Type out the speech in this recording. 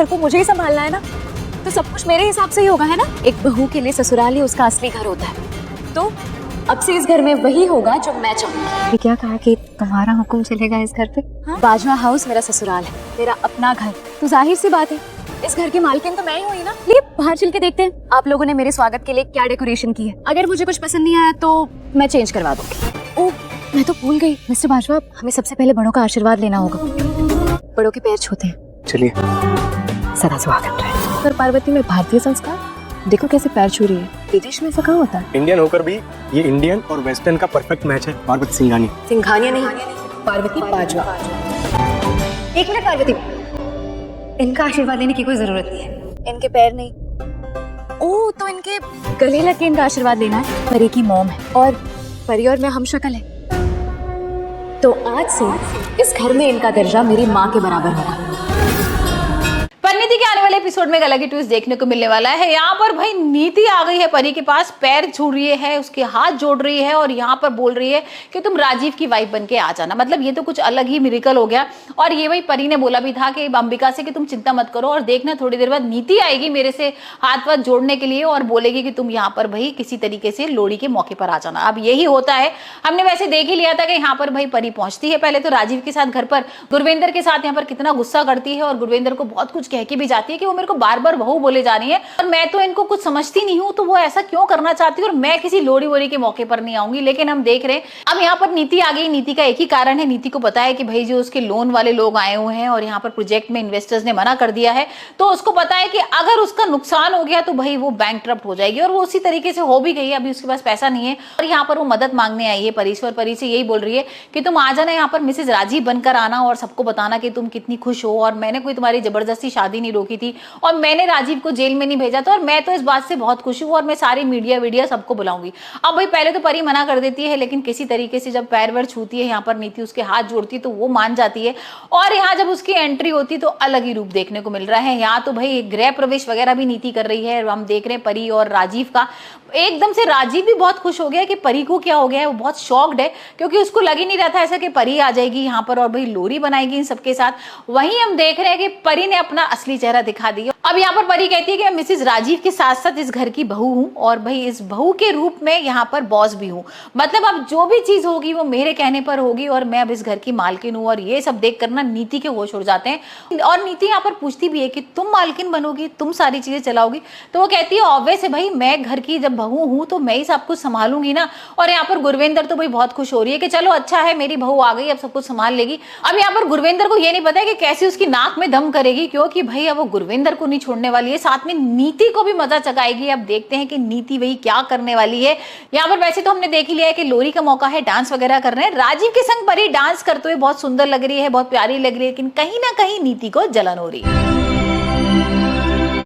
घर को मुझे ही संभालना है ना, तो सब कुछ मेरे हिसाब से ही होगा, है ना। एक बहू के लिए ससुराल ही उसका असली घर होता है, तो अब से इस घर में वही होगा जो मैं चाहूंगी। ये क्या कहा कि तुम्हारा हुक्म चलेगा इस घर पे? हाँ? बाजवा हाउस मेरा ससुराल है, मेरा अपना घर, तो जाहिर सी बात है इस घर की मालकिन तो मैं ही हुई ना। लिए बाहर चल के देखते हैं आप लोगों ने मेरे स्वागत के लिए क्या डेकोरेशन की है। अगर मुझे कुछ पसंद नहीं आया तो मैं चेंज करवा दूंगी। ओह मैं तो भूल गई मिस्टर बाजवा, हमें सबसे पहले बड़ों का आशीर्वाद लेना होगा। बड़ों के पैर छूते हैं। चलिए। सदा सुहागन रहे। पर पार्वती में भारतीय संस्कार देखो कैसे पैर छू रही है, विदेश में ऐसा कहाँ होता है। इंडियन होकर भी ये इंडियन और वेस्टर्न का परफेक्ट मैच है। पार्वती सिंघानिया। सिंघानिया नहीं, पार्वती बाजवा। एक मिनट पार्वती, इनका आशीर्वाद लेने की कोई जरूरत नहीं है, इनके पैर नहीं। ओह तो इनके गले लग के इनका आशीर्वाद लेना है। परी की मॉम है और परी और मैं हम शक्ल है, तो आज से इस घर में इनका दर्जा मेरी माँ के बराबर होगा। परिणीति के आने वाले एपिसोड में एक अलग ही ट्विस्ट देखने को मिलने वाला है। यहाँ पर भाई नीति आ गई है परी के पास, पैर छू रही है, उसके हाथ जोड़ रही है और यहाँ पर बोल रही है कि तुम राजीव की वाइफ बन के आ जाना। मतलब ये तो कुछ अलग ही मिरेकल हो गया। और ये भाई परी ने बोला भी था कि अंबिका से कि तुम चिंता मत करो, और देखना थोड़ी देर बाद नीति आएगी मेरे से हाथ वाथ जोड़ने के लिए और बोलेगी कि तुम यहाँ पर भाई किसी तरीके से लोहड़ी के मौके पर आ जाना। अब यही होता है, हमने वैसे देख ही लिया था कि यहाँ पर भाई परी पहुंचती है पहले तो राजीव के साथ घर पर, गुरविंदर के साथ यहाँ पर कितना गुस्सा करती है और गुरविंदर को बहुत कुछ कह के भी जाती है कि वो मेरे को बार बार बहू बोले जा रही है और मैं तो इनको कुछ समझती नहीं हूँ, तो वो ऐसा क्यों करना चाहती है और मैं किसी लोहड़ी वोड़ी के मौके पर नहीं आऊंगी। लेकिन हम देख रहे हैं अब यहाँ पर नीति आ गई। नीति का एक ही कारण है, नीति को पता है कि भाई जो उसके लोन वाले लोग आए हुए हैं और यहाँ पर प्रोजेक्ट में इन्वेस्टर्स ने मना कर दिया है, तो उसको पता है कि अगर उसका नुकसान हो गया तो भाई वो बैंकक्रप्ट हो जाएगी, और वो उसी तरीके से हो भी गई है। अभी उसके पास पैसा नहीं है और यहाँ पर वो मदद मांगने आई है परीश्वर। परी से यही बोल रही है कि तुम आ जाना यहाँ पर मिसेज राजीव बनकर आना और सबको बताना कि तुम कितनी खुश हो और मैंने कोई तुम्हारी जबरदस्ती शादी नहीं रोकी थी और मैंने राजीव को जेल में नहीं भेजा था और मैं तो इस बात से बहुत खुश हूँ और मैं सारी मीडिया सबको बुलाऊंगी। अब भाई पहले तो परी मना कर देती है, लेकिन किसी तरीके से जब पैर वैर छूती है यहाँ पर नीति, उसके हाथ जोड़ती है तो वो मान जाती है। और यहाँ जब उसकी एंट्री होती है तो अलग ही रूप देखने को मिल रहा है। यहाँ तो भाई गृह प्रवेश वगैरह भी नीति कर रही है। हम देख रहे हैं परी और राजीव का, एकदम से राजीव भी बहुत खुश हो गया कि परी को क्या हो गया है, वो बहुत शॉक्ड है क्योंकि उसको लग ही नहीं रहा था ऐसा कि परी आ जाएगी यहाँ पर और भाई लोरी बनाएगी इन सबके साथ। वहीं हम देख रहे हैं कि परी ने अपना असली चेहरा दिखा दिया। अब यहाँ पर परी कहती है कि मैं मिसेज राजीव के साथ साथ इस घर की बहू हूँ और भाई इस बहू के रूप में यहाँ पर बॉस भी हूँ। मतलब अब जो भी चीज होगी वो मेरे कहने पर होगी और मैं अब इस घर की मालकिन हूँ। और ये सब देख कर ना नीति के होश उड़ जाते हैं और नीति यहाँ पर पूछती भी है कि तुम मालकिन बनोगी, तुम सारी चीजें चलाओगी? तो वो कहती है ऑब्वियस है भाई, मैं घर की जब बहू हूँ तो मैं ही सब कुछ संभालूंगी ना। और यहाँ पर गुरविंदर तो भाई बहुत खुश हो रही है कि चलो अच्छा है मेरी बहू आ गई, अब सब कुछ संभाल लेगी। अब यहाँ पर गुरविंदर को ये नहीं पता है कि कैसे उसकी नाक में दम करेगी, क्योंकि भाई अब वो गुरविंदर को नहीं छोड़ने वाली है, साथ में नीति को भी मजा चकाएगी। अब देखते हैं कि नीति वही क्या करने वाली है। यहाँ पर वैसे तो हमने देख ही लिया है कि लोरी का मौका है, डांस वगैरह कर रहे हैं। राजीव के संग परी डांस करते हुए बहुत सुंदर लग रही है, बहुत प्यारी लग रही है, लेकिन कहीं ना कहीं नीति को जलन हो रही है।